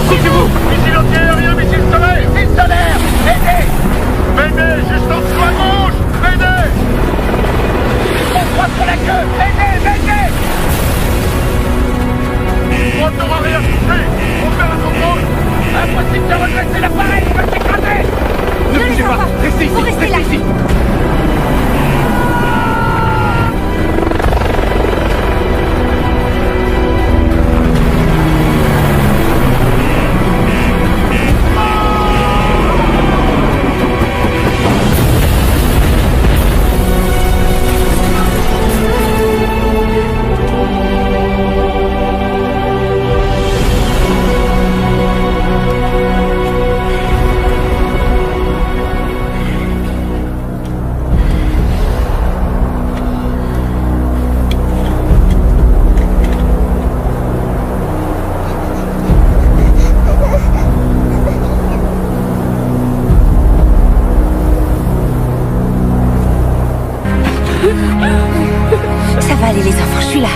Couchez-vous. Missile anti-aérien, missile solaire. Missile solaire. Aidez. Venez, juste en dessous à gauche. Venez. On croise sur la queue. Venez. Moteur arrière touché. On perd le contrôle. Impossible de redresser l'appareil, il va s'écraser. Ne bougez pas. Restez ici. Restez ici. Ça va aller les enfants, je suis là.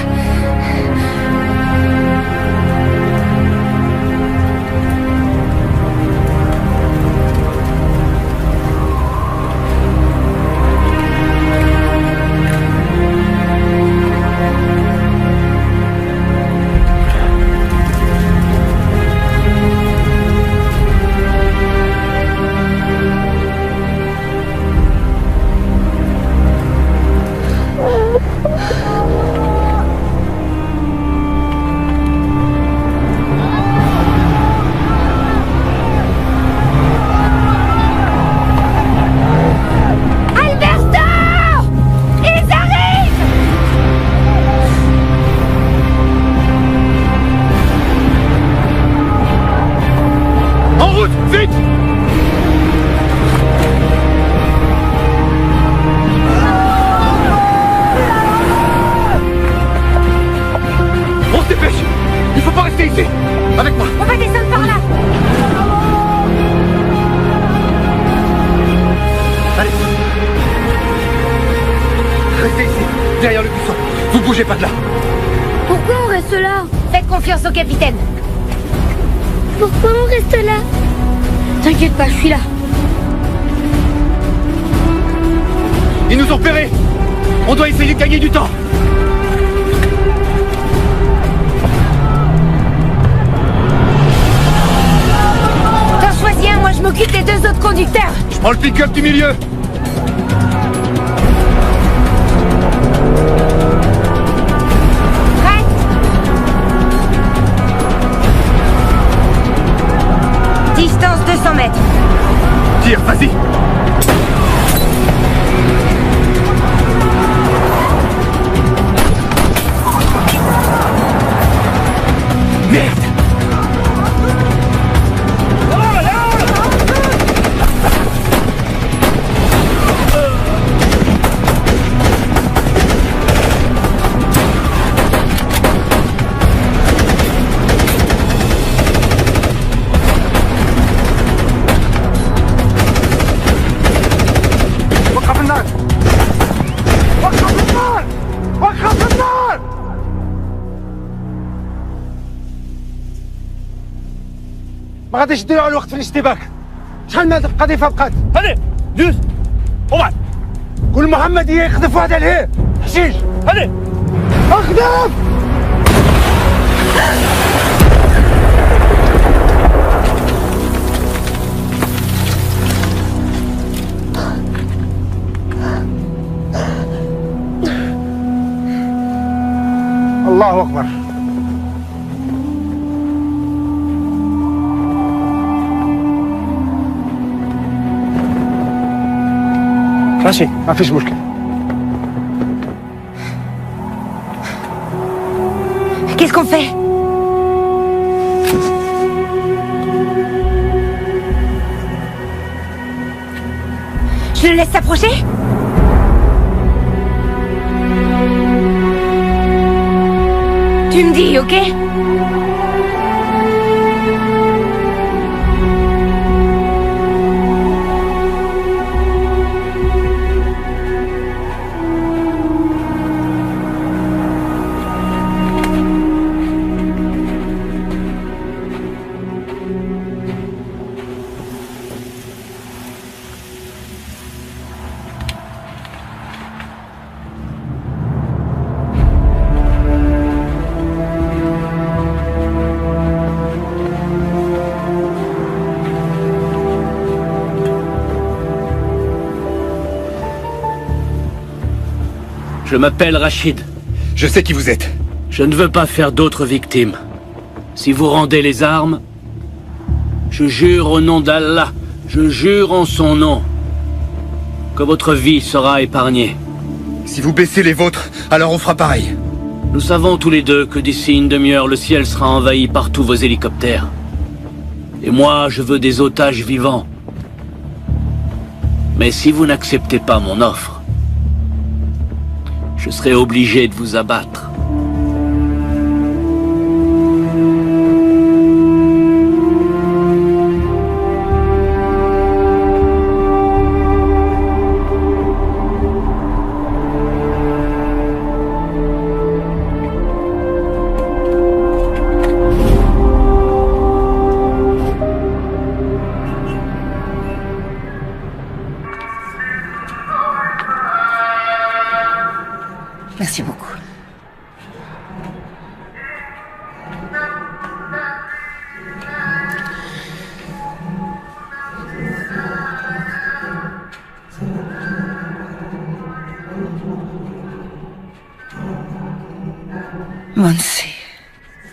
Avec moi. On va descendre par là. Allez. Restez ici, derrière le buisson. Vous bougez pas de là. Pourquoi on reste là? Faites confiance au capitaine. Pourquoi on reste là? T'inquiète pas, je suis là. Ils nous ont repérés. On doit essayer de gagner du temps. T'en choisis un, moi je m'occupe des deux autres conducteurs. Je prends le pick-up du milieu. Prête? Distance 200 mètres. Tire, vas-y. Merde. ما غاديش ديروا على الوقت في الاشتباك. شحال من هاد القذيفه بقات؟ هادي دوز وبعد كل محمديه يقذف واحد عليه حشيش. هادي اخذف. الله اكبر. ماشي ما فيش مشكلة. Qu'est-ce qu'on fait? Je le laisse s'approcher? Tu me dis, ok? Je m'appelle Rachid. Je sais qui vous êtes. Je ne veux pas faire d'autres victimes. Si vous rendez les armes, je jure au nom d'Allah, je jure en son nom, que votre vie sera épargnée. Si vous baissez les vôtres, alors on fera pareil. Nous savons tous les deux que d'ici une demi-heure, le ciel sera envahi par tous vos hélicoptères. Et moi, je veux des otages vivants. Mais si vous n'acceptez pas mon offre, je serai obligé de vous abattre. Merci beaucoup. Monse,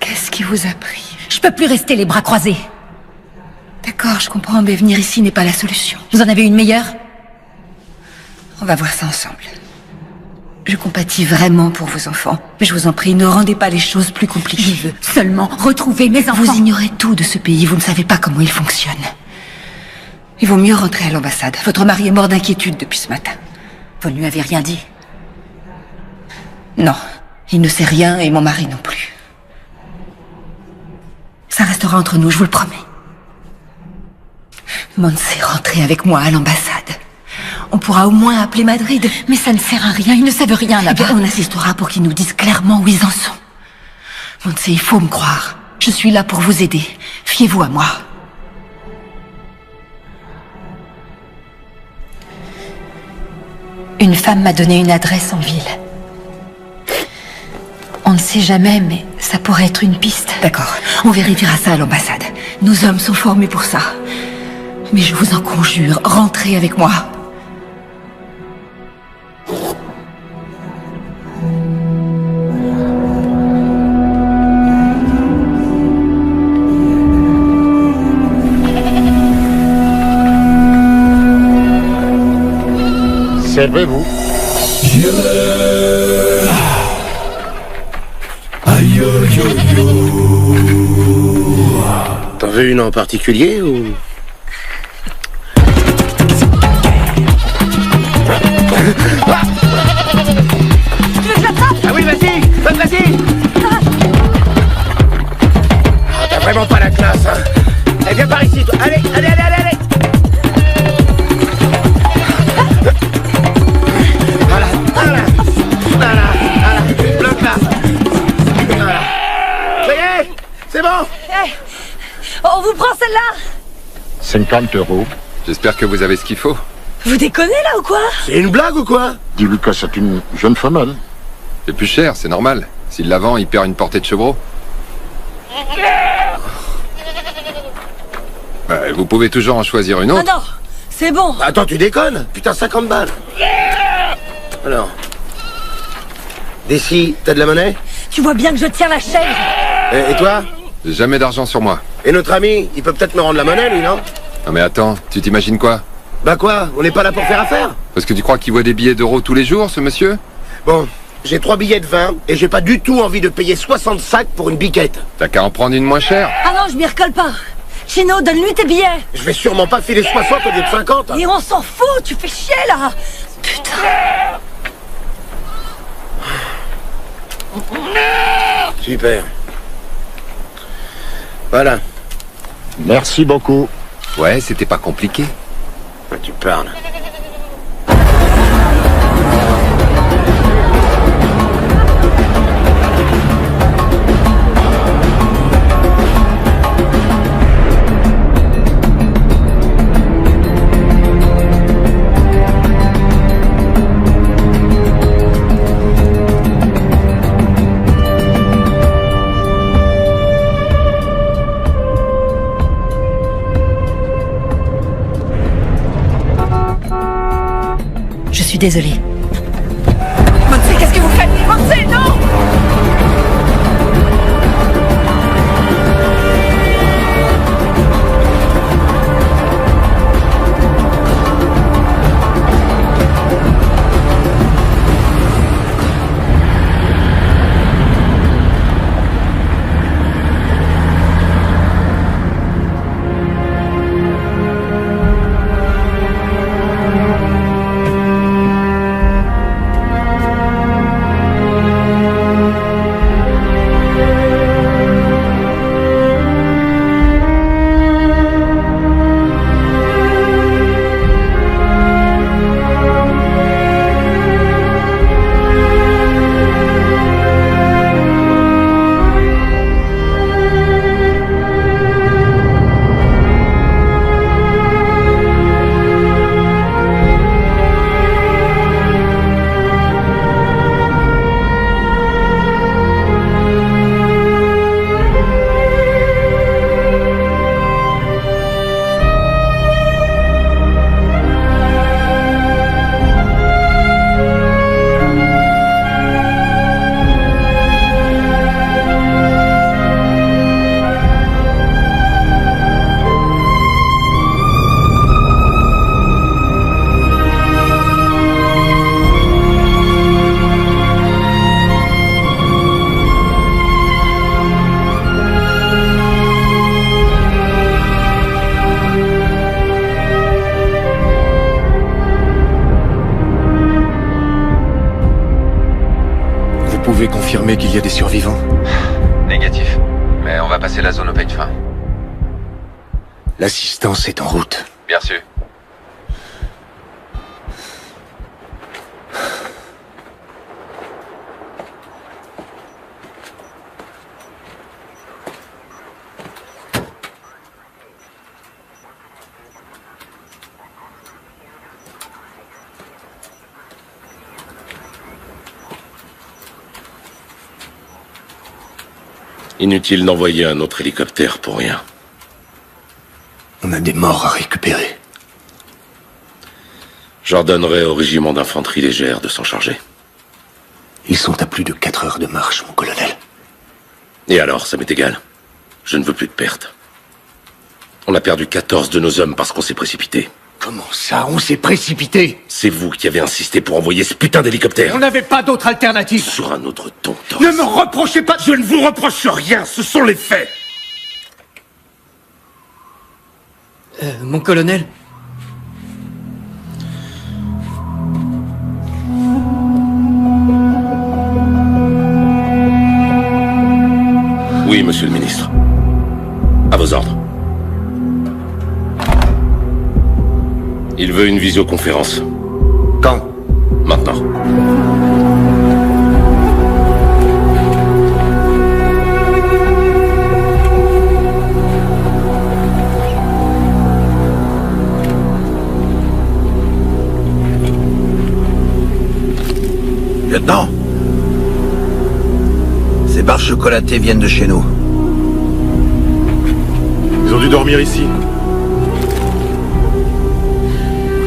qu'est-ce qui vous a pris? Je peux plus rester les bras croisés. D'accord, je comprends, mais venir ici n'est pas la solution. Vous en avez une meilleure? On va voir ça ensemble. Je compatis vraiment pour vos enfants. Mais je vous en prie, ne rendez pas les choses plus compliquées. Je veux seulement retrouver mes enfants. Vous ignorez tout de ce pays, vous ne savez pas comment il fonctionne. Il vaut mieux rentrer à l'ambassade. Votre mari est mort d'inquiétude depuis ce matin. Vous ne lui avez rien dit? Non, il ne sait rien et mon mari non plus. Ça restera entre nous, je vous le promets. Monse, rentrez avec moi à l'ambassade. On pourra au moins appeler Madrid. Mais ça ne sert à rien, ils ne savent rien Eh là-bas. bien, on assistera pour qu'ils nous disent clairement où ils en sont. Monse, il faut me croire. Je suis là pour vous aider. Fiez-vous à moi. Une femme m'a donné une adresse en ville. On ne sait jamais, mais ça pourrait être une piste. D'accord, on vérifiera ça à l'ambassade. Nos hommes sont formés pour ça. Mais je vous en conjure, rentrez avec moi. Servez-vous. T'en veux une en particulier ou... Ah oui, vas-y, vas-y. Ah, t'as vraiment pas la classe, hein. Eh, viens par ici, toi. Allez. Voilà. Bloque là. Voilà. Ça y est, c'est bon. On vous prend celle-là? 50 €. J'espère que vous avez ce qu'il faut. Vous déconnez là ou quoi? C'est une blague ou quoi? Dis-lui que c'est une jeune femelle. C'est plus cher, c'est normal. S'il la vend, il perd une portée de chevreau. Vous pouvez toujours en choisir une autre. Non, c'est bon. Attends, tu déconnes? Putain, 50 balles. Alors... D'ici, t'as de la monnaie? Tu vois bien que je tiens la chaise. Et toi? J'ai jamais d'argent sur moi. Et notre ami, il peut peut-être me rendre la monnaie, lui, non? Non mais attends, tu t'imagines quoi? Bah quoi? On n'est pas là pour faire affaire? Parce que tu crois qu'il voit des billets d'euros tous les jours, ce monsieur? Bon, j'ai 3 billets de 20 et j'ai pas du tout envie de payer 60 sacs pour une biquette. T'as qu'à en prendre une moins chère. Ah non, je m'y recolle pas. Chino, donne-lui tes billets. Je vais sûrement pas filer 60 au lieu de 50. Et on s'en fout, tu fais chier là. Putain. Super. Voilà. Merci beaucoup. Ouais, c'était pas compliqué. Tu parles. Je suis désolée. Monse, qu'est-ce que pouvez confirmer qu'il y a des survivants? Négatif. Mais on va passer la zone au peigne fin. L'assistance est en route. Bien sûr. Inutile d'envoyer un autre hélicoptère pour rien. On a des morts à récupérer. J'ordonnerai au régiment d'infanterie légère de s'en charger. Ils sont à plus de 4 heures de marche, mon colonel. Et alors, ça m'est égal. Je ne veux plus de pertes. On a perdu 14 de nos hommes parce qu'on s'est précipité. Comment ça? On s'est précipité? C'est vous qui avez insisté pour envoyer ce putain d'hélicoptère. On n'avait pas d'autre alternative. Sur un autre ton, Torres. Ne me reprochez pas. Je ne vous reproche rien, ce sont les faits. Mon colonel? Oui, monsieur le ministre. À vos ordres. Il veut une visioconférence. Quand? Maintenant. Lieutenant, ces barres chocolatées viennent de chez nous. Ils ont dû dormir ici.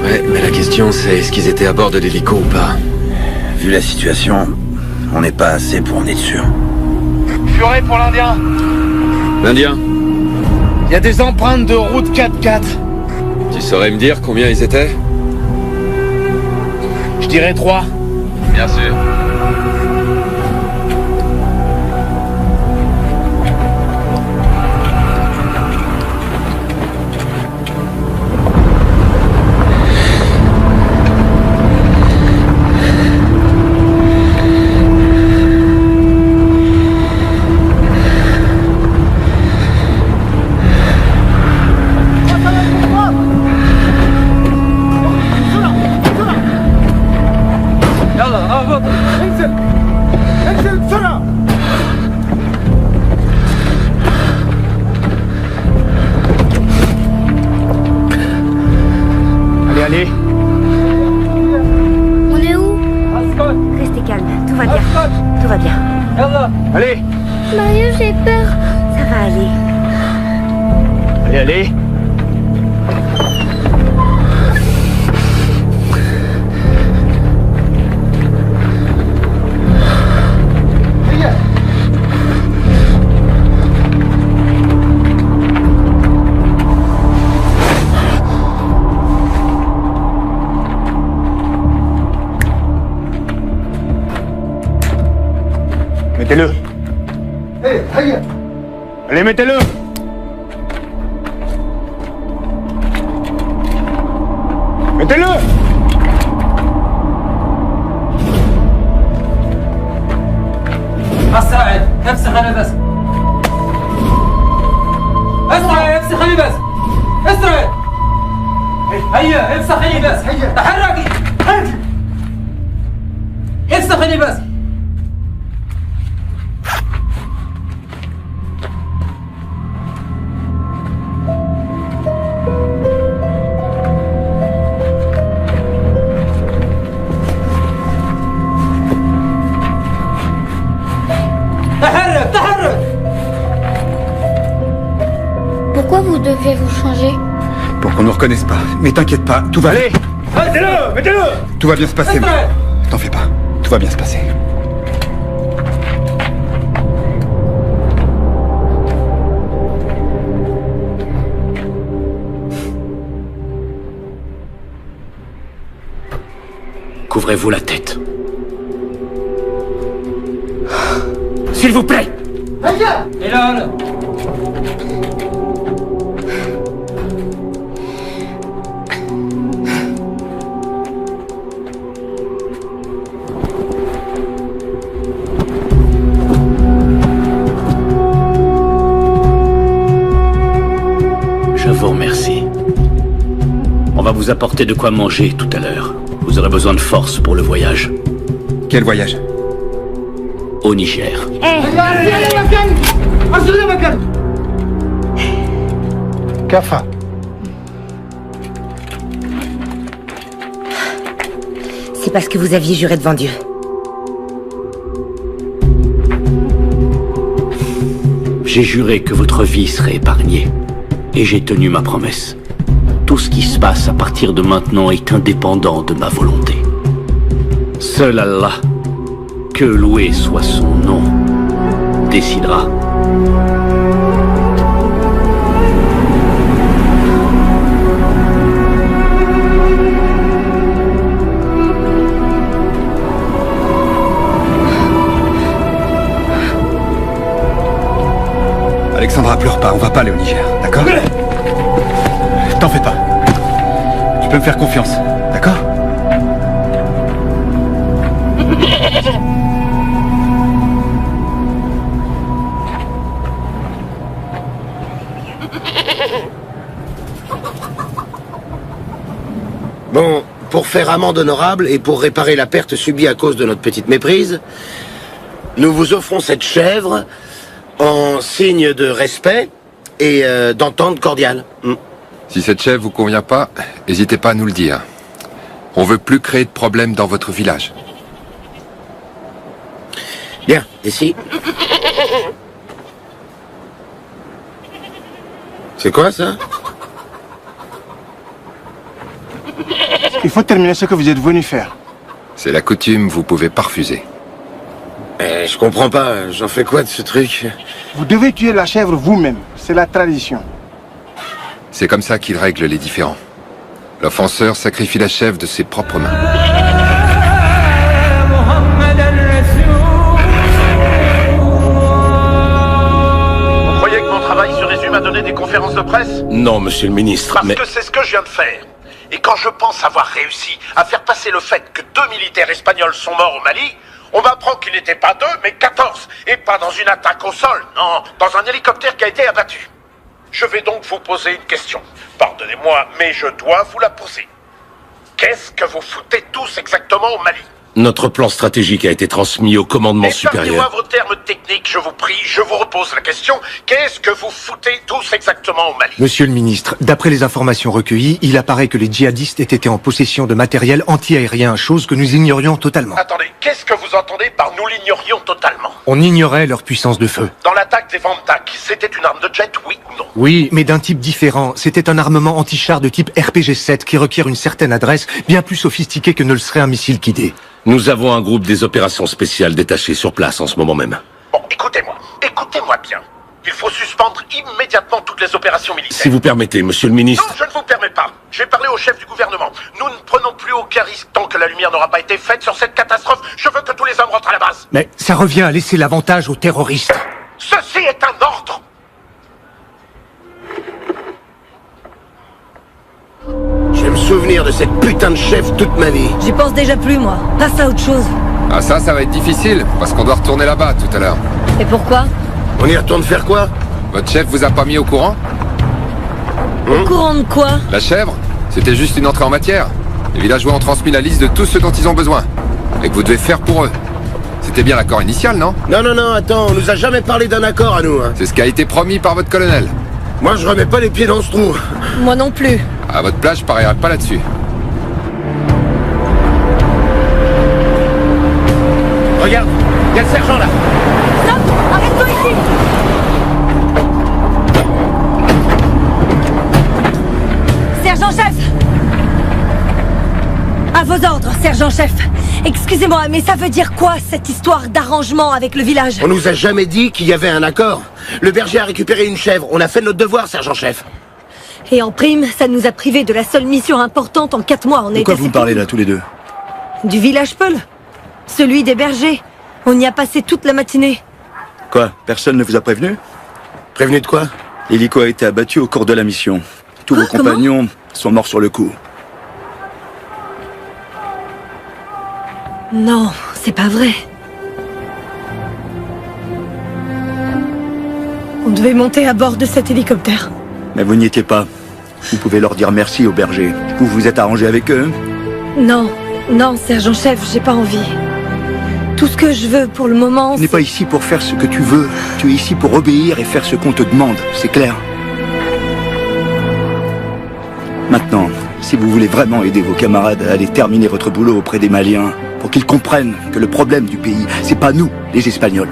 Ouais, mais la question c'est est-ce qu'ils étaient à bord de l'hélico ou pas? Vu la situation, on n'est pas assez pour en être sûr. Furet pour l'Indien. L'Indien? Il y a des empreintes de route 4x4. Tu saurais me dire combien ils étaient? Je dirais 3. Bien sûr. Allez. On est où? Restez calme, tout va bien. Tout va bien. Allez. Mario, j'ai peur. Ça va aller. Allez. Mettez-le. Allez, mettez-le. Mettez-le. اسرع افسخ انا بس اسرع افسخني بس اسرع هيا افسخني بس تحركي افسخني بس Pourquoi vous devez vous changer? Pour qu'on nous reconnaisse pas. Mais t'inquiète pas, tout va... Allez. Mettez-le. Mettez-le. Tout va bien se passer. T'en fais pas. Tout va bien se passer. Couvrez-vous la tête. S'il vous plaît. Et là. Je vous remercie. On va vous apporter de quoi manger tout à l'heure. Vous aurez besoin de force pour le voyage. Quel voyage? Au Niger. Kafa. C'est parce que vous aviez juré devant Dieu. J'ai juré que votre vie serait épargnée. Et j'ai tenu ma promesse. Tout ce qui se passe à partir de maintenant est indépendant de ma volonté. Seul Allah, que loué soit son nom, décidera. Alexandra, pleure pas, on va pas aller au Niger, d'accord? T'en fais pas. Tu peux me faire confiance, d'accord? Bon, pour faire amende honorable et pour réparer la perte subie à cause de notre petite méprise, nous vous offrons cette chèvre en signe de respect et d'entente cordiale. Si cette chèvre vous convient pas, n'hésitez pas à nous le dire. On veut plus créer de problèmes dans votre village. Bien, ici. C'est quoi ça? Il faut terminer ce que vous êtes venu faire. C'est la coutume, vous pouvez pas refuser. Je comprends pas, j'en fais quoi de ce truc? Vous devez tuer la chèvre vous-même, c'est la tradition. C'est comme ça qu'il règle les différends. L'offenseur sacrifie la chèvre de ses propres mains. Vous croyez que mon travail se résume à donner des conférences de presse? Non, monsieur le ministre, Parce que c'est ce que je viens de faire. Et quand je pense avoir réussi à faire passer le fait que 2 militaires espagnols sont morts au Mali, on m'apprend qu'ils n'étaient pas 2, mais 14. Et pas dans une attaque au sol, non, dans un hélicoptère qui a été abattu. Je vais donc vous poser une question. Pardonnez-moi, mais je dois vous la poser. Qu'est-ce que vous foutez tous exactement au Mali? notre plan stratégique a été transmis au commandement supérieur. Épargnez-moi vos termes techniques, je vous prie. Je vous repose la question. Qu'est-ce que vous foutez tous exactement au Mali? Monsieur le ministre, d'après les informations recueillies, il apparaît que les djihadistes aient été en possession de matériel anti-aérien, chose que nous ignorions totalement. Attendez, qu'est-ce que vous entendez par nous l'ignorions totalement? On ignorait leur puissance de feu. Dans l'attaque des Vantak, c'était une arme de jet, oui ou non? Oui, mais d'un type différent. C'était un armement anti-char de type RPG-7 qui requiert une certaine adresse, bien plus sophistiquée que ne le serait un missile Kidé. Nous avons un groupe des opérations spéciales détaché sur place en ce moment même. Bon, écoutez-moi bien. Il faut suspendre immédiatement toutes les opérations militaires. Si vous permettez, monsieur le ministre... Non, je ne vous permets pas. J'ai parlé au chef du gouvernement. Nous ne prenons plus aucun risque tant que la lumière n'aura pas été faite sur cette catastrophe. Je veux que tous les hommes rentrent à la base. Mais ça revient à laisser l'avantage aux terroristes. Ceci est un ordre. Je vais me souvenir de cette putain de chef toute ma vie. J'y pense déjà plus, moi. Passe à autre chose. Ah ça va être difficile, parce qu'on doit retourner là-bas tout à l'heure. Et pourquoi? On y retourne faire quoi? Votre chef vous a pas mis au courant? Au courant de quoi? La chèvre? C'était juste une entrée en matière. Les villageois ont transmis la liste de tout ce dont ils ont besoin. Et que vous devez faire pour eux. C'était bien l'accord initial, non? Non, attends, on nous a jamais parlé d'un accord à nous, hein. C'est ce qui a été promis par votre colonel. Moi, je remets pas les pieds dans ce trou. Moi non plus. À votre place, je parierais pas là-dessus. Regarde, il y a le sergent là. Stop! Arrête-toi ici! Sergent-chef! À vos ordres, sergent-chef. Excusez-moi, mais ça veut dire quoi, cette histoire d'arrangement avec le village? On nous a jamais dit qu'il y avait un accord. Le berger a récupéré une chèvre. On a fait notre devoir, sergent-chef. Et en prime, ça nous a privés de la seule mission importante en 4 mois. De quoi vous parlez là, tous les deux? Du village Peul. Celui des bergers. On y a passé toute la matinée. Quoi? Personne ne vous a prévenu? Prévenu de quoi? L'hélico a été abattu au cours de la mission. Tous vos compagnons sont morts sur le coup. Non, c'est pas vrai. On devait monter à bord de cet hélicoptère. Mais vous n'y étiez pas. Vous pouvez leur dire merci aux bergers. Vous vous êtes arrangé avec eux? Non, non, sergent-chef, j'ai pas envie. Tout ce que je veux pour le moment, Tu n'es pas ici pour faire ce que tu veux. Tu es ici pour obéir et faire ce qu'on te demande. C'est clair? Maintenant, si vous voulez vraiment aider vos camarades à aller terminer votre boulot auprès des Maliens, pour qu'ils comprennent que le problème du pays, c'est pas nous, les Espagnols.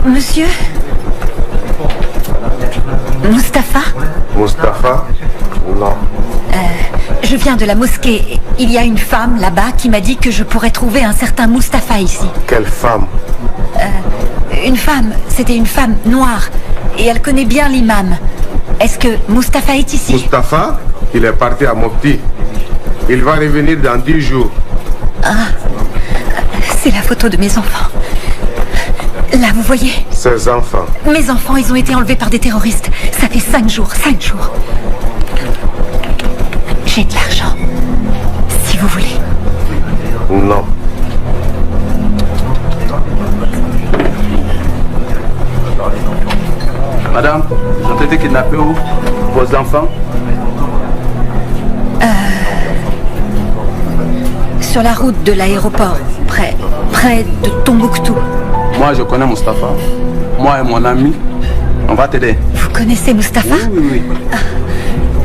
Monsieur Mustapha? Mustapha? Non. Je viens de la mosquée. Il y a une femme là-bas qui m'a dit que je pourrais trouver un certain Mustapha ici. Quelle femme? Une femme. C'était une femme noire. Et elle connaît bien l'imam. Est-ce que Mustapha est ici? Mustapha? Il est parti à Mopti. Il va revenir dans 10 jours. Ah, c'est la photo de mes enfants. Là, vous voyez? Ses enfants. Mes enfants, ils ont été enlevés par des terroristes. Ça fait 5 jours, 5 jours. J'ai de l'argent. Si vous voulez. Non. Madame, ils ont été kidnappés où? Vos enfants? Sur la route de l'aéroport, près de Tombouctou. Moi, je connais Mustapha. Moi et mon ami, on va t'aider. Vous connaissez Mustapha? Oui.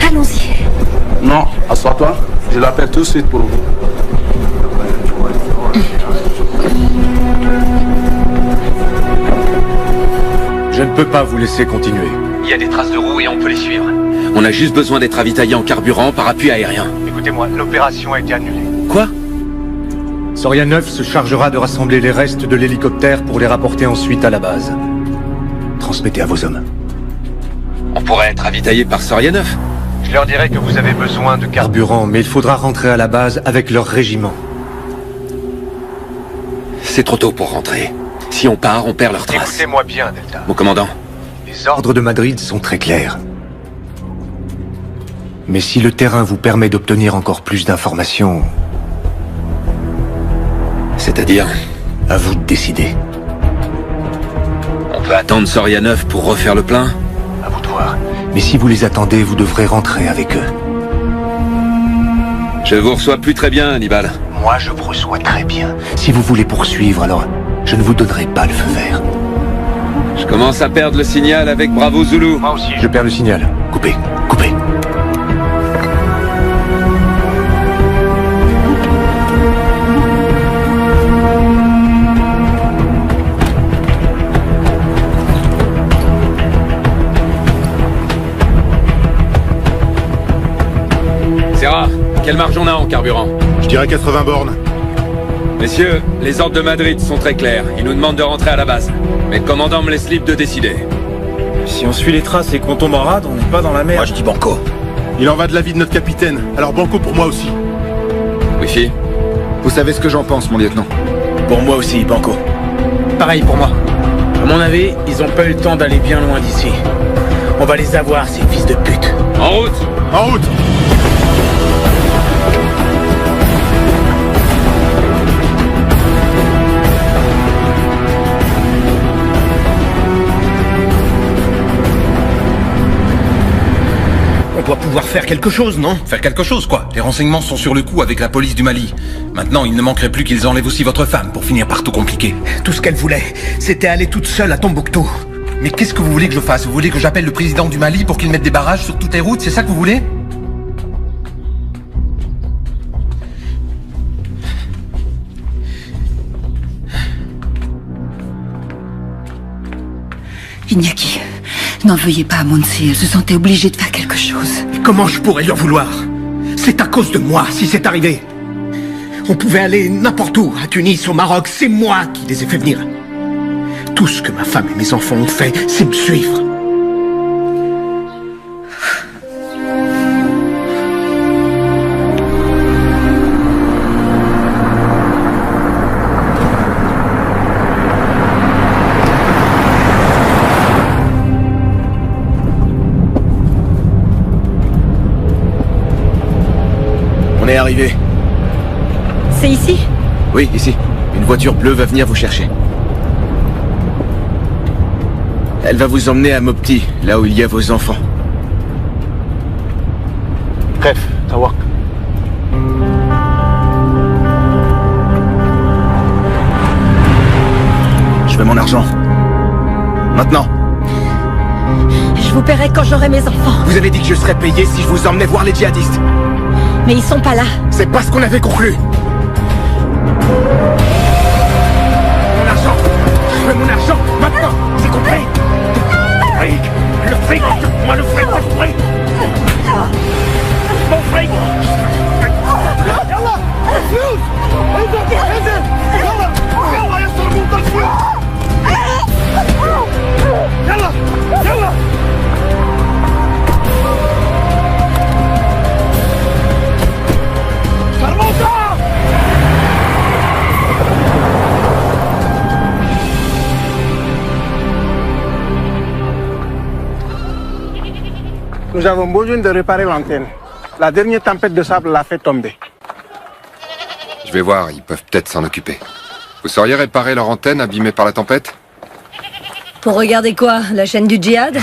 Allons-y. Non, assois-toi. Je l'appelle tout de suite pour vous. Je ne peux pas vous laisser continuer. Il y a des traces de roues et on peut les suivre. On a juste besoin d'être ravitaillé en carburant par appui aérien. Écoutez-moi, l'opération a été annulée. Quoi? Soria 9 se chargera de rassembler les restes de l'hélicoptère pour les rapporter ensuite à la base. Transmettez à vos hommes. On pourrait être ravitaillé par Soria 9. Je leur dirai que vous avez besoin de Carburant, mais il faudra rentrer à la base avec leur régiment. C'est trop tôt pour rentrer. Si on part, on perd leurs traces. Écoutez-moi bien, Delta. Mon commandant. Les ordres de Madrid sont très clairs. Mais si le terrain vous permet d'obtenir encore plus d'informations... C'est-à-dire? À vous de décider. On peut attendre Soria 9 pour refaire le plein? À vous de voir. Mais si vous les attendez, vous devrez rentrer avec eux. Je vous reçois plus très bien, Hannibal. Moi, je vous reçois très bien. Si vous voulez poursuivre, alors je ne vous donnerai pas le feu vert. Je commence à perdre le signal avec Bravo Zulu. Moi aussi. Je perds le signal. Coupez, coupez. Serra, quelle marge on a en carburant? Je dirais 80 bornes. Messieurs, les ordres de Madrid sont très clairs. Ils nous demandent de rentrer à la base. Mais le commandant me laisse libre de décider. Si on suit les traces et qu'on tombe en rade, on n'est pas dans la merde. Moi, je dis banco. Il en va de la vie de notre capitaine. Alors banco pour moi aussi. Wifi? Vous savez ce que j'en pense, mon lieutenant? Pour moi aussi, banco. Pareil pour moi. À mon avis, ils ont pas eu le temps d'aller bien loin d'ici. On va les avoir, ces fils de pute. En route! En route! On doit pouvoir faire quelque chose, non? Faire quelque chose, quoi. Les renseignements sont sur le coup avec la police du Mali. Maintenant, il ne manquerait plus qu'ils enlèvent aussi votre femme pour finir par tout compliquer. Tout ce qu'elle voulait, c'était aller toute seule à Tombouctou. Mais qu'est-ce que vous voulez que je fasse? Vous voulez que j'appelle le président du Mali pour qu'il mette des barrages sur toutes les routes? C'est ça que vous voulez? Iñaki, n'en veuillez pas à Monsi, elle se sentait obligée de faire quelque chose. Comment je pourrais lui en vouloir? C'est à cause de moi si c'est arrivé. On pouvait aller n'importe où, à Tunis, au Maroc, c'est moi qui les ai fait venir. Tout ce que ma femme et mes enfants ont fait, c'est me suivre. On est arrivé. C'est ici? Oui, ici. Une voiture bleue va venir vous chercher. Elle va vous emmener à Mopti, là où il y a vos enfants. Bref, Tawak. Je veux mon argent. Maintenant. Je vous paierai quand j'aurai mes enfants. Vous avez dit que je serais payé si je vous emmenais voir les djihadistes. Mais ils sont pas là. C'est pas ce qu'on avait conclu. Mon argent. Je veux mon argent maintenant. C'est compris? Fric. Le fric. Moi le fric. Le fric. Mon fric. يلا الفلوس. انزل انزل. يلا يلا يا صرموط الفلوس. يلا يلا. Nous avons besoin de réparer l'antenne. La dernière tempête de sable l'a fait tomber. Je vais voir, ils peuvent peut-être s'en occuper. Vous sauriez réparer leur antenne abîmée par la tempête? Pour regarder quoi? La chaîne du djihad?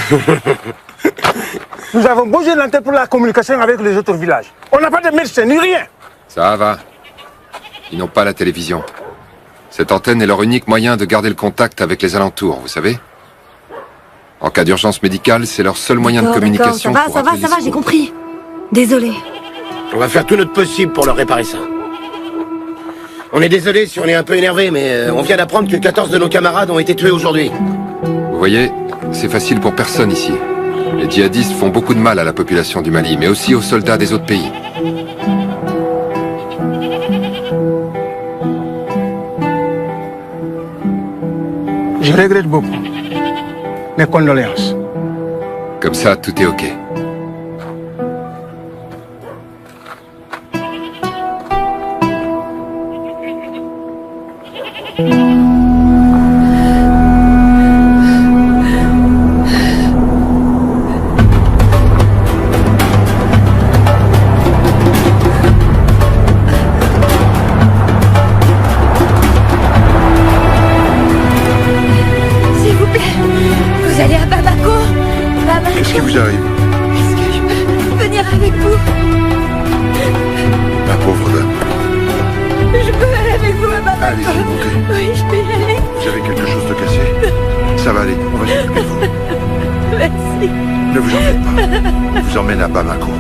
Nous avons besoin de l'antenne pour la communication avec les autres villages. On n'a pas de médecin ni rien. Ça va. Ils n'ont pas la télévision. Cette antenne est leur unique moyen de garder le contact avec les alentours, vous savez? En cas d'urgence médicale, c'est leur seul moyen de communication. Ça va, j'ai compris. Désolé. On va faire tout notre possible pour leur réparer ça. On est désolé si on est un peu énervé, mais on vient d'apprendre que 14 de nos camarades ont été tués aujourd'hui. Vous voyez, c'est facile pour personne ici. Les djihadistes font beaucoup de mal à la population du Mali, mais aussi aux soldats des autres pays. Je regrette beaucoup. Mes condoléances. Comme ça, tout est OK. S'il vous plaît, vous allez à Bamako? Bamako. Qu'est-ce qui vous arrive? Est-ce que je peux venir avec vous? Ma pauvre dame. Je peux aller avec vous à Bamako? Allez-y, montez. Oui, je peux y aller. Vous avez quelque chose de cassé? Ça va aller, on va s'occuper de vous. Merci. Ne vous en faites pas. Je vous emmène à Bamako.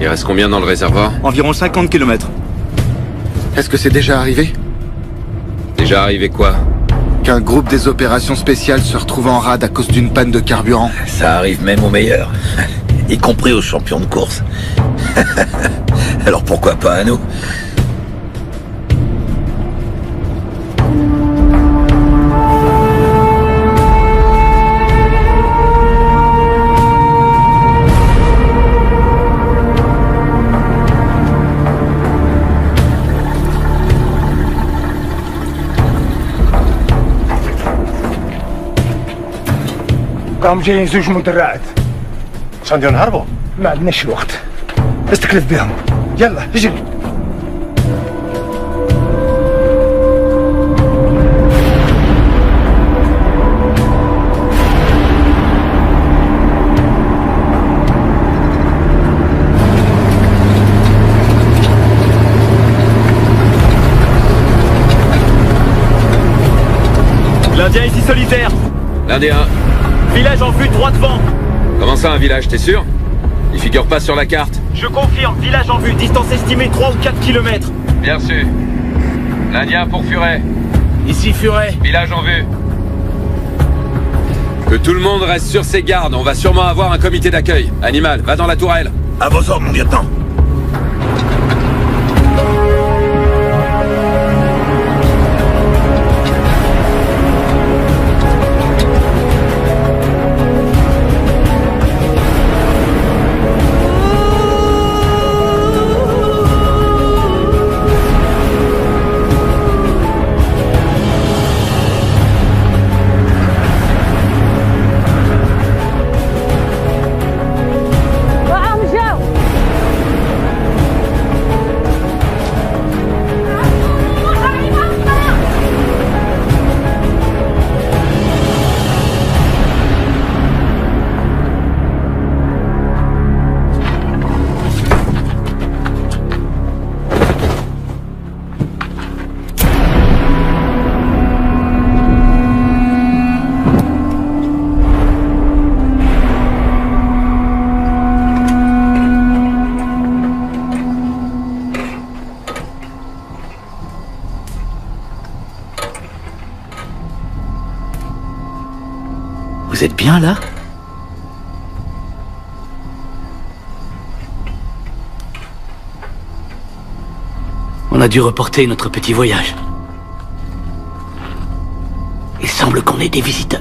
Il reste combien dans le réservoir? Environ 50 km. Est-ce que c'est déjà arrivé? Déjà arrivé quoi? Qu'un groupe des opérations spéciales se retrouve en rade à cause d'une panne de carburant. Ça arrive même aux meilleurs, y compris aux champions de course. Alors pourquoi pas à nous? قام جايين زوج مدرعات. عشان ينهربوا؟ ما عندناش الوقت. استكلف بهم. يلا اجري. L'Indien ici solitaire. L'Indien. Village en vue droit devant. Comment ça, un village, t'es sûr? Il figure pas sur la carte. Je confirme, village en vue, distance estimée 3 ou 4 km. Bien sûr. L'Indien pour Furet. Ici Furet. Village en vue. Que tout le monde reste sur ses gardes, on va sûrement avoir un comité d'accueil. Animal, va dans la tourelle. À vos ordres, mon lieutenant. Vous êtes bien là? On a dû reporter notre petit voyage. Il semble qu'on ait des visiteurs.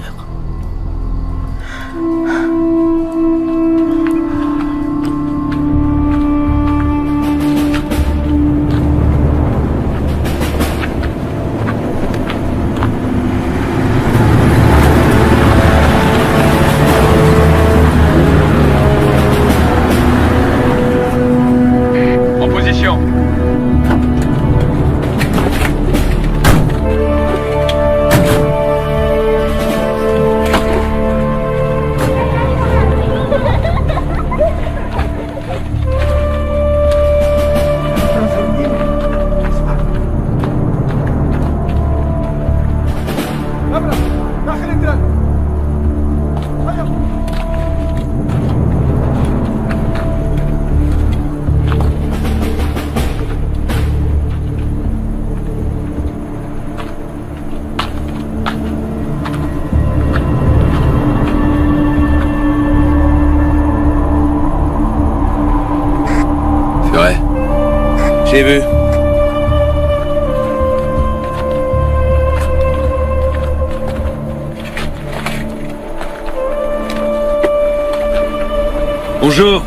J'ai vu. Bonjour.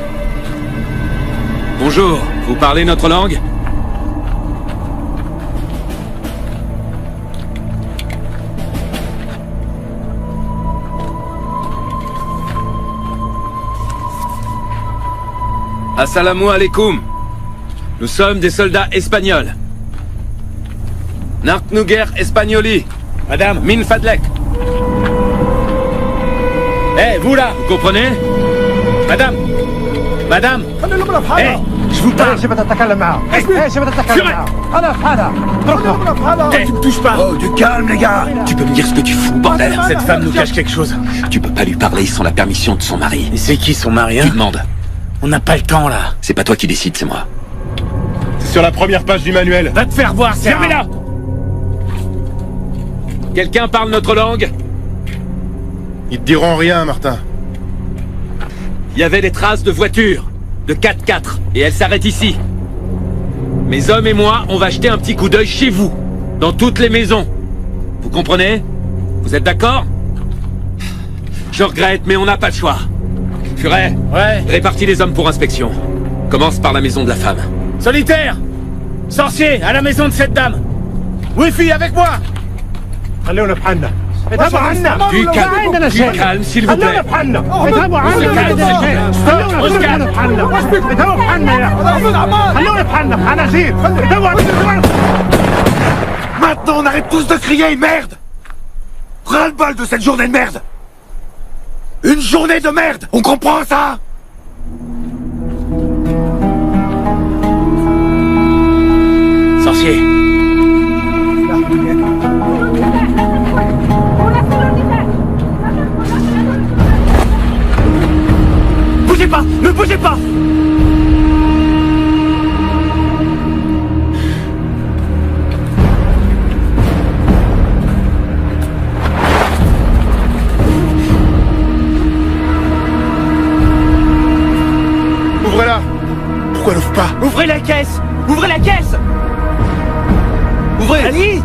Bonjour. Vous parlez notre langue? Assalamu alaikum. Nous sommes des soldats espagnols. Narknuger Espagnoli. Madame. Min Fadlek. Eh, vous là. Vous comprenez? Madame. Madame. Eh, je vous parle. Furet. Eh, tu me touches pas. Oh, du calme, les gars. Tu peux me dire ce que tu fous, bordel? Cette femme nous cache quelque chose. Tu peux pas lui parler sans la permission de son mari. Et c'est qui son mari, hein? Tu demandes. On n'a pas le temps, là. C'est pas toi qui décides, c'est moi. C'est sur la première page du manuel. Va te faire voir, fermez-la. Quelqu'un parle notre langue? Ils te diront rien, Martin. Il y avait des traces de voitures, de 4x4, et elles s'arrêtent ici. Mes hommes et moi, on va jeter un petit coup d'œil chez vous, dans toutes les maisons. Vous comprenez? Vous êtes d'accord? Je regrette, mais on n'a pas le choix. Furet, ouais. Répartis les hommes pour inspection. Commence par la maison de la femme. Solitaire! Sorcier, à la maison de cette dame! Wifi, avec moi! Plus calme, s'il vous plaît. Maintenant, on arrête tous de crier, merde! Ras-le-bol de cette journée de merde! Une journée de merde! On comprend ça? Sorcier. Pourquoi elle ouvre pas? Ouvrez la caisse! Ouvrez la caisse! Ouvrez! Ali!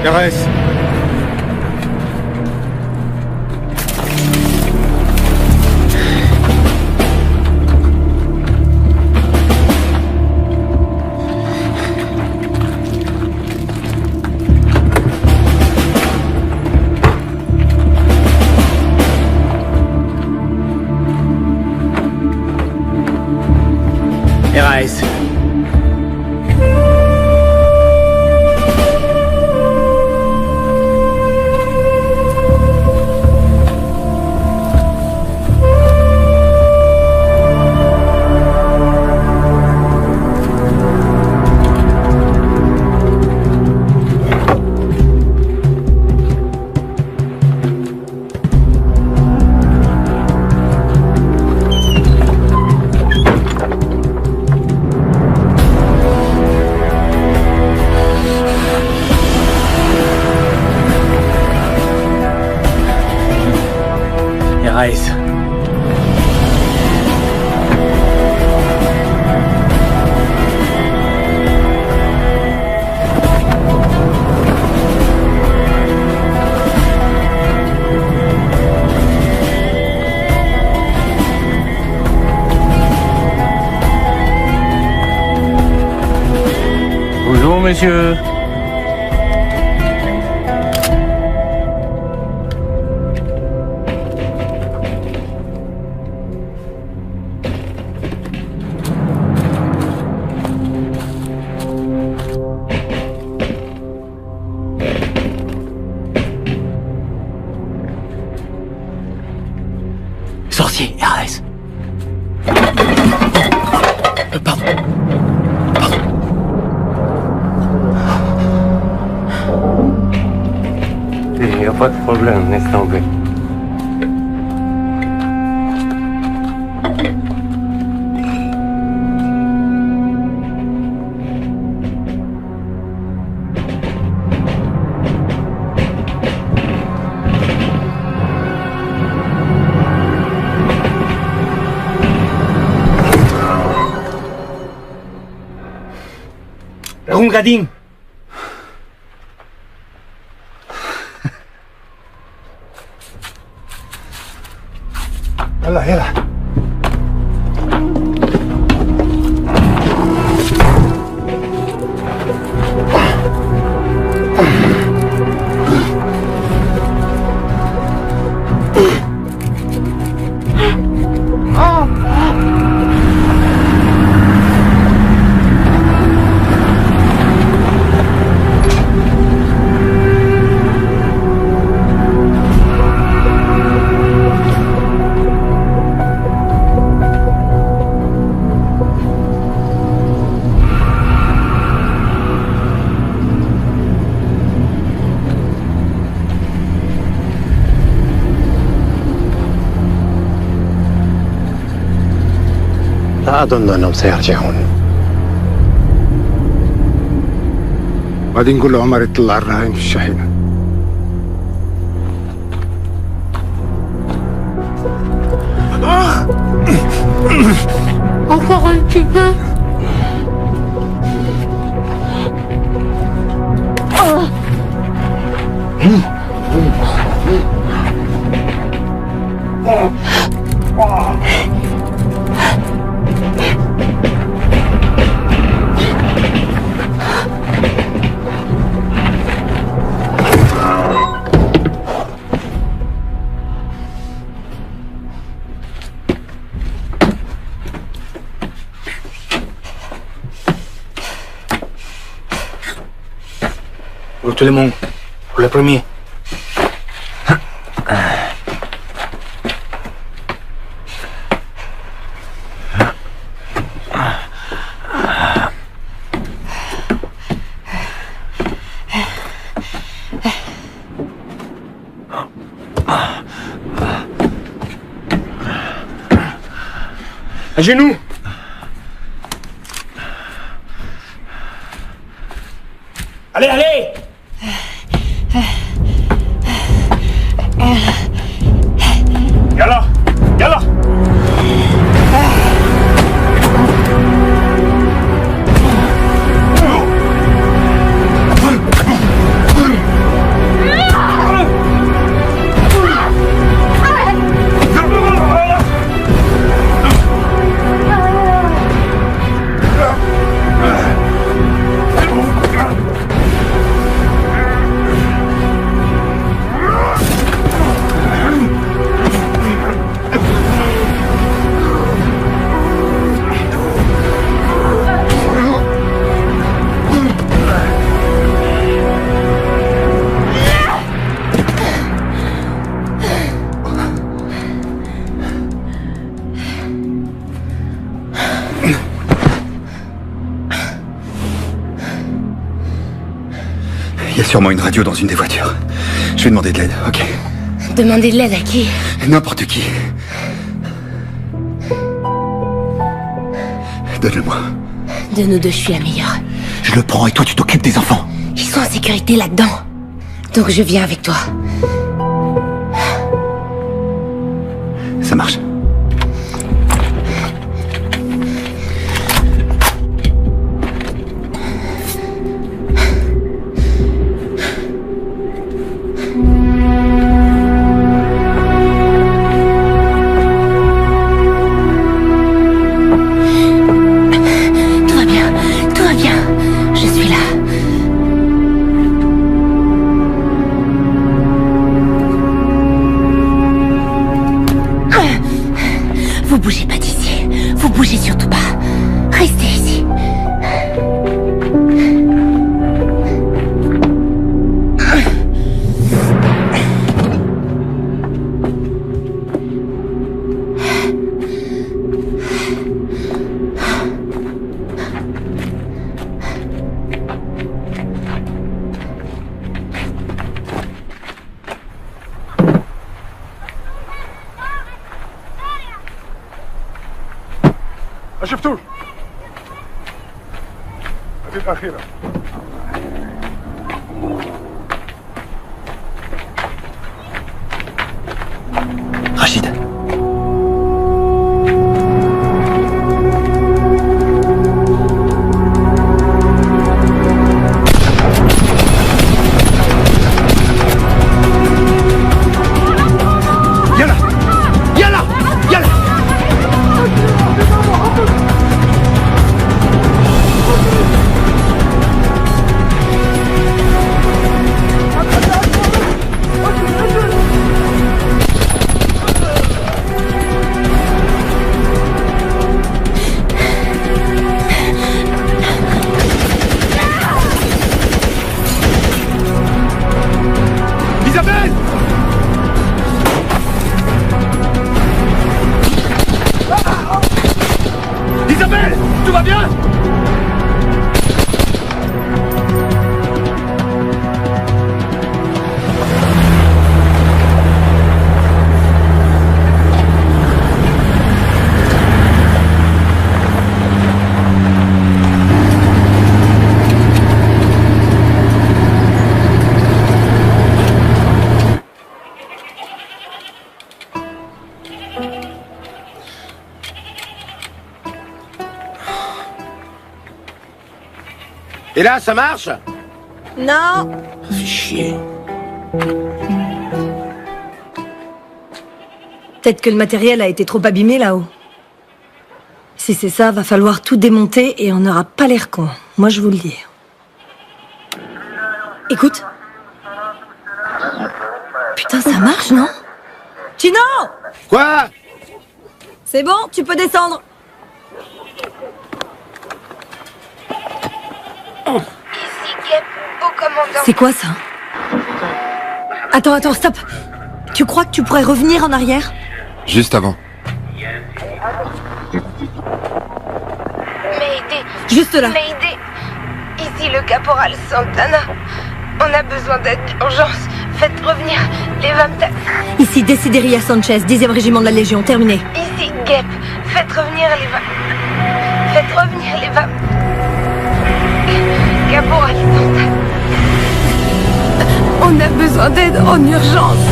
RS. RAS. RAS. Bonjour, monsieur. Sorcier, RS. Pardon. Il n'y a pas de problème, laisse tomber. Rungadin. يلا يلا. لا أظن أنهم سيرجعون. بعدين نقول لعمر يطلع الرهائن في الشحنة. Encore un petit peu. Pour tout le monde. Pour le premier. À genoux. Allez, allez! Yalla! Yalla! Il y a sûrement une radio dans une des voitures. Je vais demander de l'aide, ok? Demander de l'aide à qui? N'importe qui. Donne-le-moi. De nous deux, je suis la meilleure. Je le prends et toi tu t'occupes des enfants. Ils sont en sécurité là-dedans. Donc je viens avec toi. Ça marche. Vous bougez pas d'ici. Vous bougez surtout pas. Restez ici. شفتوش هذه الأخيرة Rachid. Yalla! Yalla! Yalla! Isabelle! Isabelle! Tout va bien? Et là, ça marche? Non. Fais chier. Peut-être que le matériel a été trop abîmé là-haut. Si c'est ça, va falloir tout démonter et on n'aura pas l'air con. Moi, je vous le dis. Écoute. Putain, ça marche, non? Chino! Quoi? C'est bon, tu peux descendre. Ici Gep, au commandant. C'est quoi ça? Attends, stop. Tu crois que tu pourrais revenir en arrière? Juste avant. Mayday. Juste là. Mayday. Ici le caporal Santana. On a besoin d'aide d'urgence. Faites revenir les Vamtas. Ici Desideria Sanchez, 10e régiment de la Légion, terminé. Ici Gep. Faites revenir les Vamtas. Faites revenir les Vamtas. Caporal Santana. On a besoin d'aide en urgence.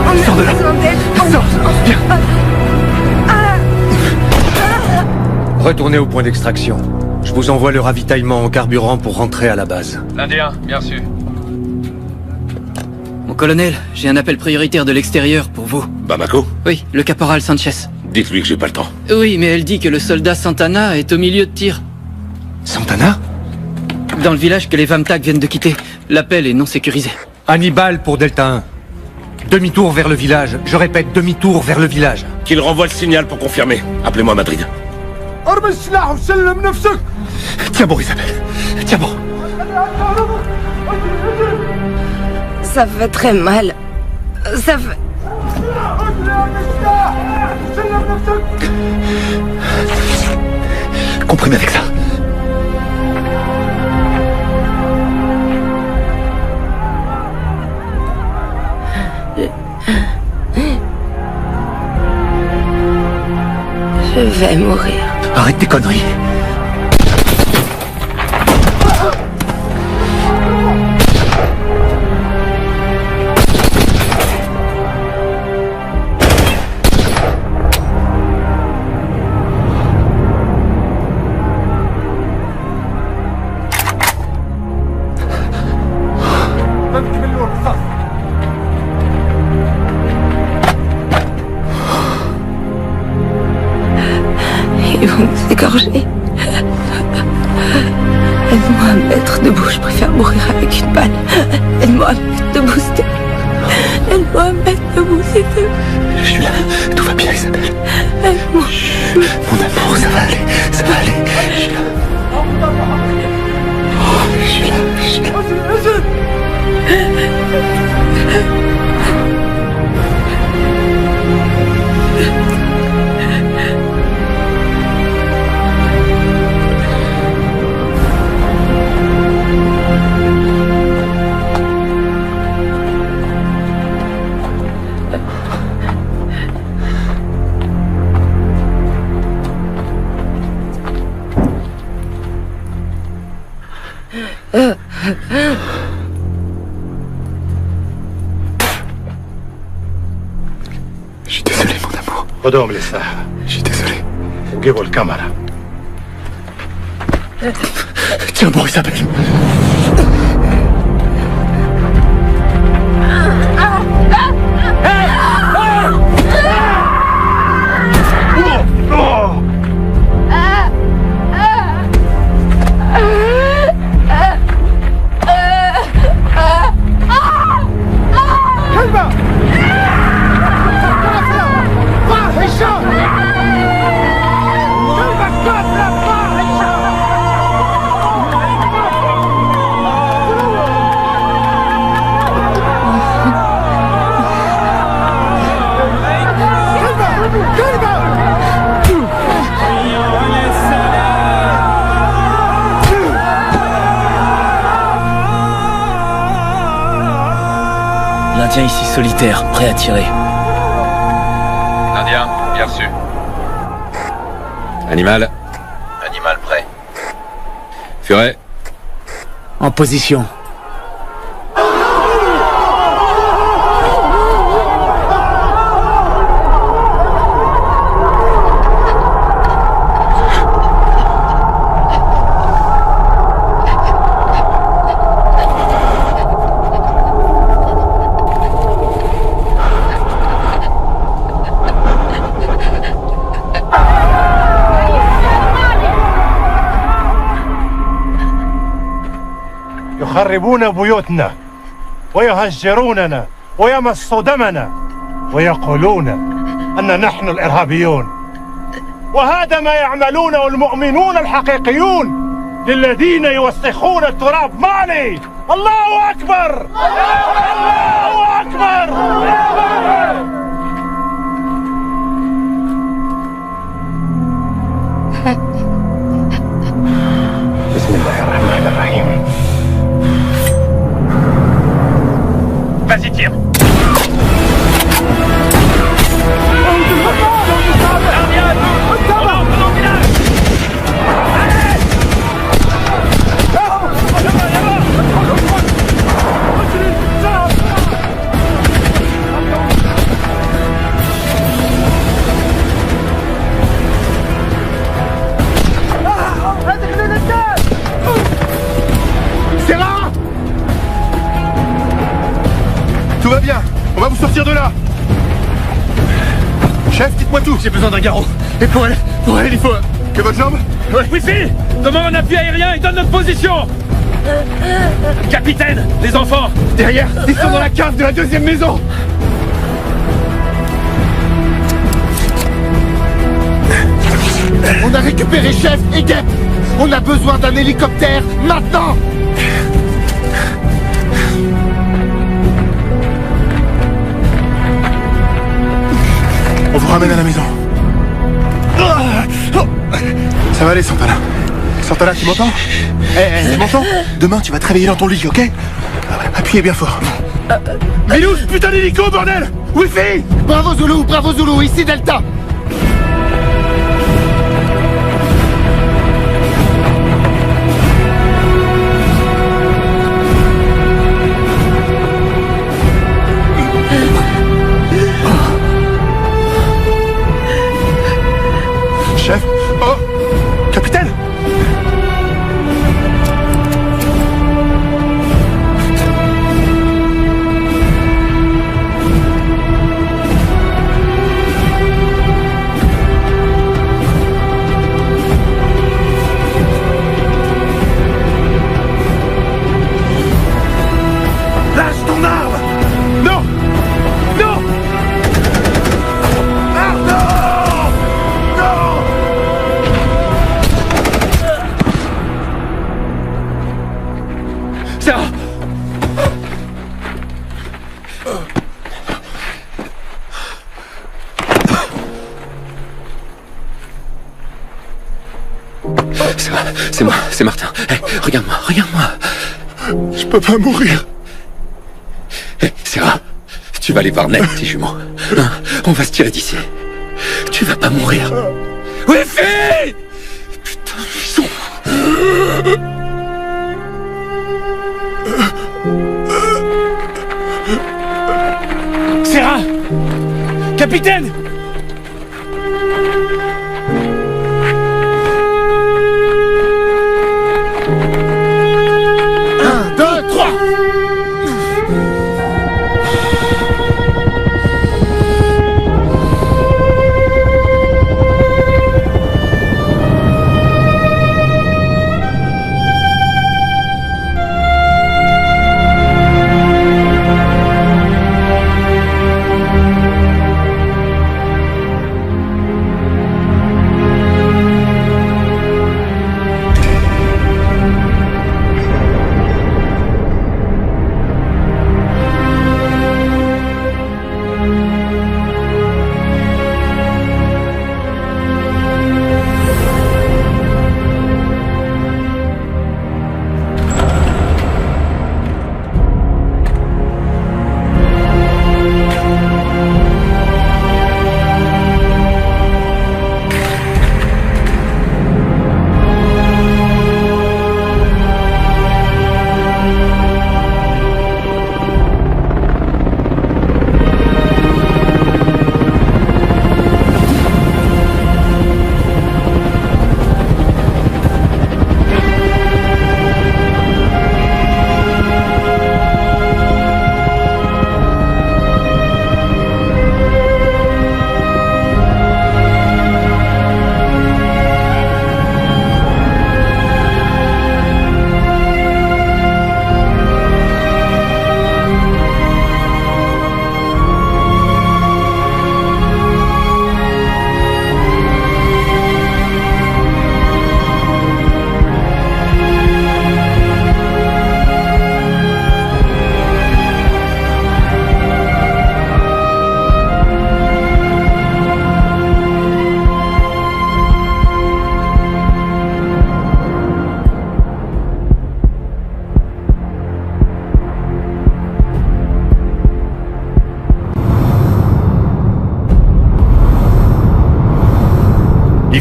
On a besoin d'aide en urgence. Retournez au point d'extraction. Je vous envoie le ravitaillement en carburant pour rentrer à la base. L'Indien, bien sûr. Mon colonel, j'ai un appel prioritaire de l'extérieur pour vous. Bamako? Oui, le caporal Sanchez. Dites-lui que j'ai pas le temps. Oui, mais elle dit que le soldat Santana est au milieu de tir. Santana? Dans le village que les Vamtak viennent de quitter. L'appel est non sécurisé. Hannibal pour Delta 1. Demi-tour vers le village. Je répète, demi-tour vers le village. Qu'il renvoie le signal pour confirmer. Appelez-moi à Madrid. Tiens bon, Isabelle. Tiens bon. Ça fait très mal. Ça fait... Comprimez avec ça. Je vais mourir. Arrête tes conneries. Ils vont nous égorger. Aide-moi à me mettre debout, je préfère mourir avec une balle. Aide-moi à me mettre debout, s'il te plaît. Aide-moi à me mettre debout, s'il te plaît. Je suis là, tout va bien, Isabelle. Aide-moi. Mon amour, ça va aller, ça va aller. Je suis là. Oh, je suis là, je suis là. Je suis désolé, mon amour. خدهم للساحة. Je suis désolé. وجيبوا الكاميرا. Tiens bon, Isabelle. L'Indien ici solitaire, prêt à tirer. L'Indien, bien reçu. Animal. Animal prêt. Furet. En position. يخربون بيوتنا ويهجروننا ويمصوا دمنا ويقولون أن نحن الإرهابيون، وهذا ما يعملونه المؤمنون الحقيقيون للذين يوسخون التراب مالي. الله أكبر، الله أكبر. بسم الله الرحمن الرحيم. Vas-y, tire. Tout va bien. On va vous sortir de là. Chef, dites-moi tout. J'ai besoin d'un garrot. Et pour elle, il faut... Que votre jambe? Ouais. Wifi, demande un appui aérien et donne notre position. Capitaine, les enfants. Derrière, ils sont dans la cave de la deuxième maison. On a récupéré Chef et Gep. On a besoin d'un hélicoptère maintenant. On vous ramène à la maison. Ça va aller, Santana. Santana, tu m'entends? Tu m'entends? Demain, tu vas te réveiller dans ton lit, ok? Appuyez bien fort. Milou, putain d'hélico, bordel! Wifi! Bravo Zulu, ici Delta. Chef? Oh! Capitaine? Lâche ton arme! Non! Non! Ah, non! Non! Sarah! C'est moi, c'est Martin. Hey, regarde-moi. Je peux pas mourir. Hey, Sarah, tu vas aller voir Ned, tes jumeaux. Hein, on va se tirer d'ici. Tu vas pas mourir. Wifi! Putain, ils sont... Sarah! Capitaine!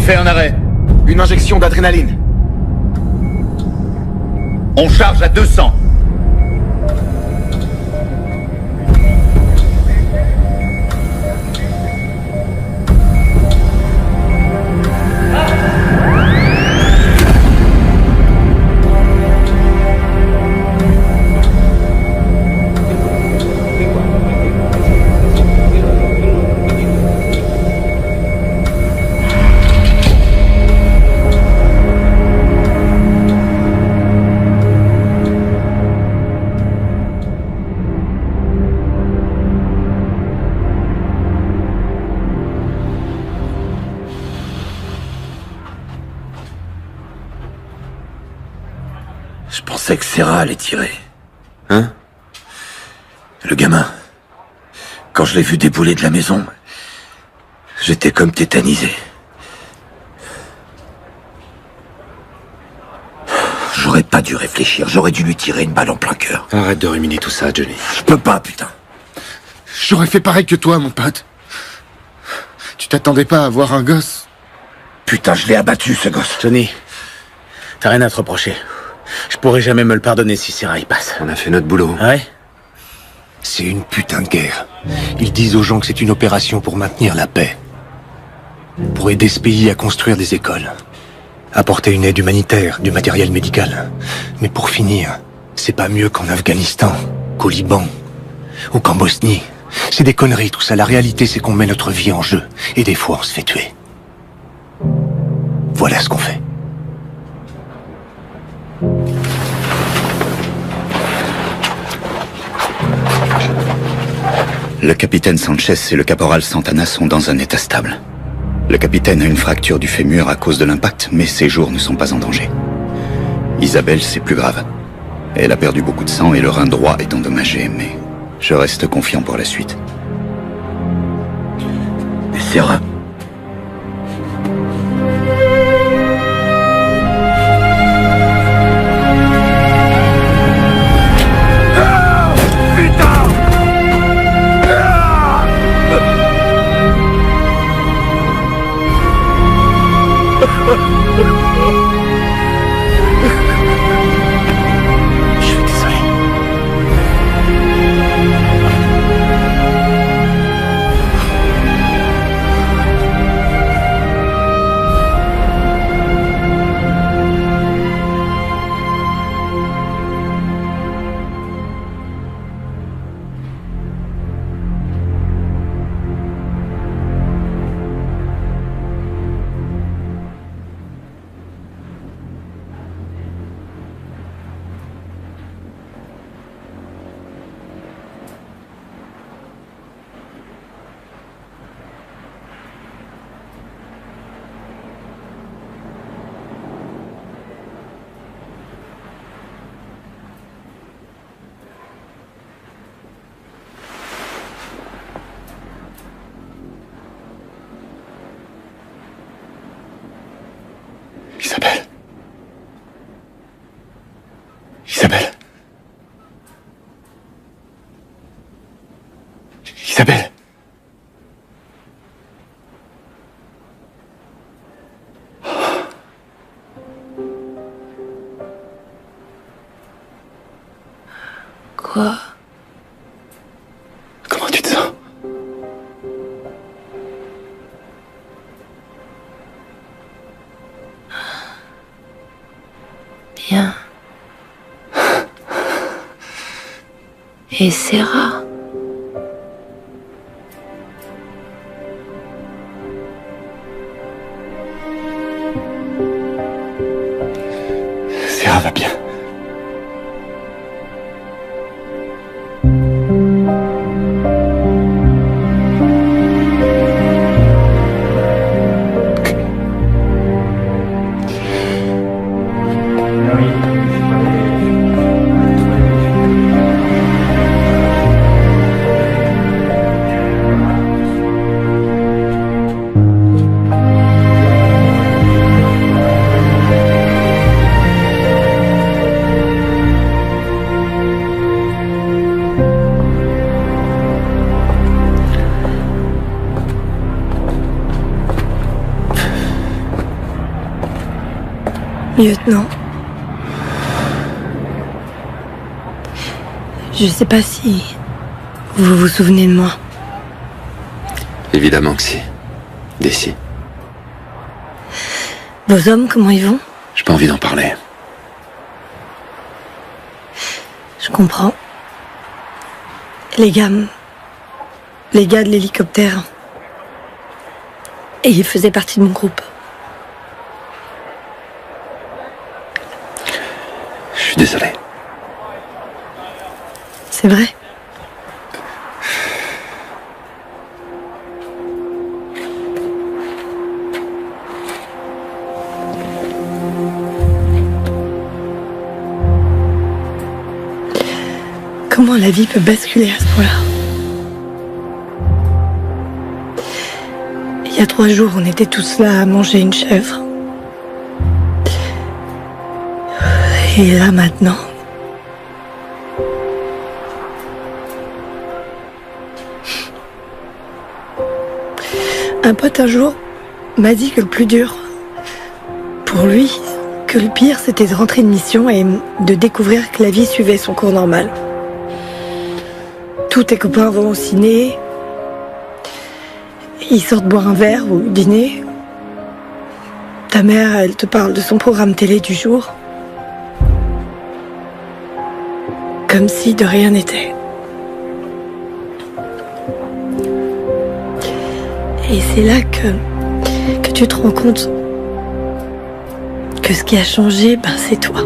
Fait un arrêt. Une injection d'adrénaline. On charge à 200. pensais que Serra allait tirer. Hein? Le gamin. Quand je l'ai vu débouler de la maison, j'étais comme tétanisé. J'aurais pas dû réfléchir, j'aurais dû lui tirer une balle en plein cœur. Arrête de ruminer tout ça, Johnny. Je peux pas, putain. J'aurais fait pareil que toi, mon pote. Tu t'attendais pas à voir un gosse? Putain, je l'ai abattu, ce gosse. Johnny, t'as rien à te reprocher. Je pourrais jamais me le pardonner si Serra y passe. On a fait notre boulot. Ouais? C'est une putain de guerre. Ils disent aux gens que c'est une opération pour maintenir la paix. Pour aider ce pays à construire des écoles. Apporter une aide humanitaire, du matériel médical. Mais pour finir, c'est pas mieux qu'en Afghanistan, qu'au Liban, ou qu'en Bosnie. C'est des conneries tout ça. La réalité, c'est qu'on met notre vie en jeu. Et des fois, on se fait tuer. Voilà ce qu'on fait. Le capitaine Sanchez et le caporal Santana sont dans un état stable. Le capitaine a une fracture du fémur à cause de l'impact, mais ses jours ne sont pas en danger. Isabelle, c'est plus grave. Elle a perdu beaucoup de sang et le rein droit est endommagé, mais je reste confiant pour la suite. Et Serra? Isabelle. Isabelle. Isabelle. Quoi? Comment tu te sens? Bien. Et Serra? Serra va bien. Lieutenant. Je sais pas si vous vous souvenez de moi. Évidemment que si. D'ici. Vos hommes, comment ils vont? J'ai pas envie d'en parler. Je comprends. Les gars de l'hélicoptère. Et ils faisaient partie de mon groupe. Je suis désolé. C'est vrai. la vie peut basculer à ce point-là. Il y a 3 jours, on était tous là à manger une chèvre. Et là, maintenant... Un pote, un jour, m'a dit que le plus dur, pour lui, que le pire, c'était de rentrer de mission et de découvrir que la vie suivait son cours normal. Tous tes copains vont au ciné, ils sortent boire un verre ou dîner. Ta mère, elle te parle de son programme télé du jour. Comme si de rien n'était. Et c'est là que tu te rends compte que ce qui a changé, c'est toi.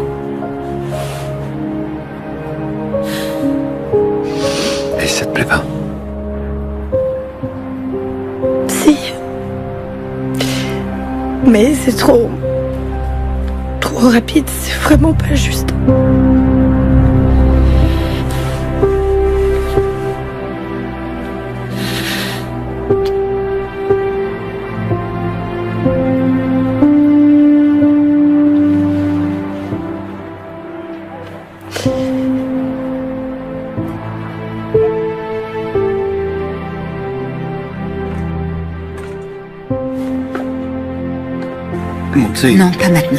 Et ça te plaît pas? Si. Mais c'est trop rapide, c'est vraiment pas juste. Non, pas maintenant.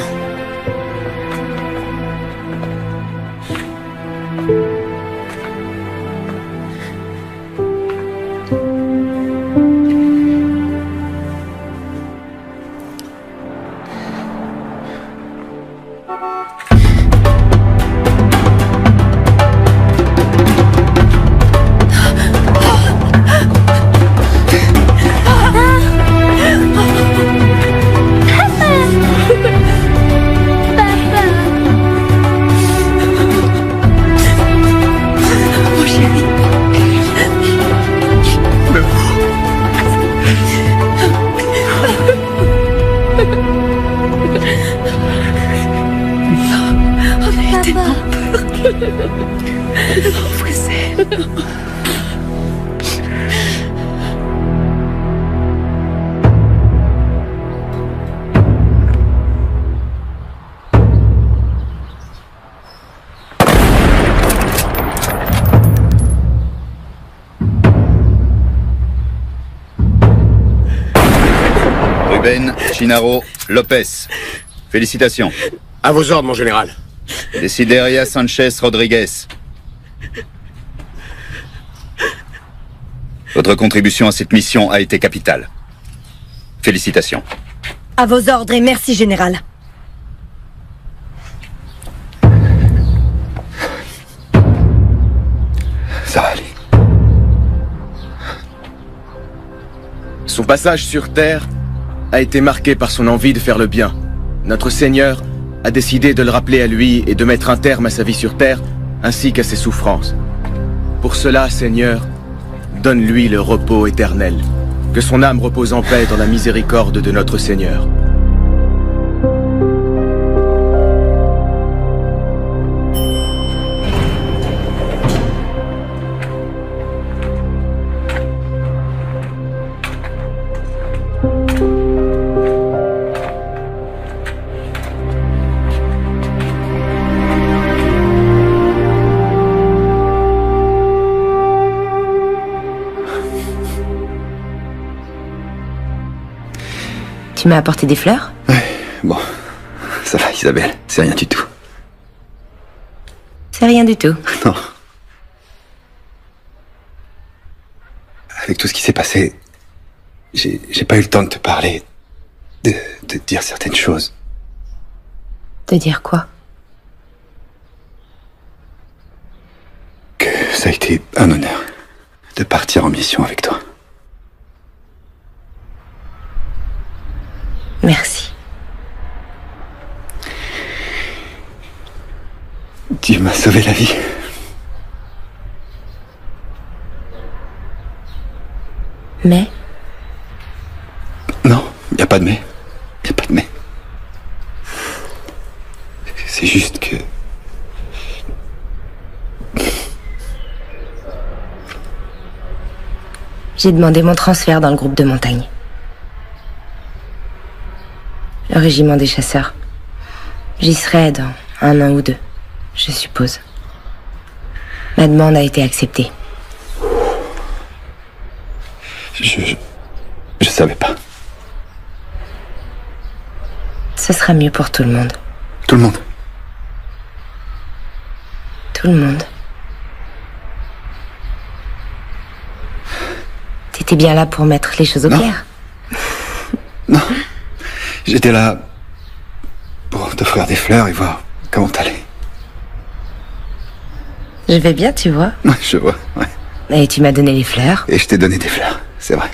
Ruben Chinaro Lopez. Félicitations. À vos ordres, mon général. Desideria Sanchez Rodriguez. Votre contribution à cette mission a été capitale. Félicitations. À vos ordres et merci, général. Ça va aller. Son passage sur Terre a été marqué par son envie de faire le bien. Notre Seigneur a décidé de le rappeler à lui et de mettre un terme à sa vie sur Terre, ainsi qu'à ses souffrances. Pour cela, Seigneur, donne-lui le repos éternel. Que son âme repose en paix dans la miséricorde de notre Seigneur. Tu m'as apporté des fleurs? Ouais, bon. Ça va, Isabelle, c'est rien du tout. C'est rien du tout. Non. Avec tout ce qui s'est passé, j'ai pas eu le temps de te parler, de te dire certaines choses. De dire quoi? Que ça a été un honneur de partir en mission avec toi. Merci. Tu m'as sauvé la vie. Mais? Non, y a pas de mais. Y a pas de mais. C'est juste que... J'ai demandé mon transfert dans le groupe de montagne. Le régiment des chasseurs. J'y serai dans 1 an ou 2, je suppose. Ma demande a été acceptée. Je savais pas. Ce sera mieux pour tout le monde. Tout le monde. Tout le monde. T'étais bien là pour mettre les choses au clair. Non. J'étais là pour t'offrir des fleurs et voir comment t'allais. Je vais bien, tu vois. Ouais, je vois, ouais. Et tu m'as donné les fleurs. Et je t'ai donné des fleurs, c'est vrai.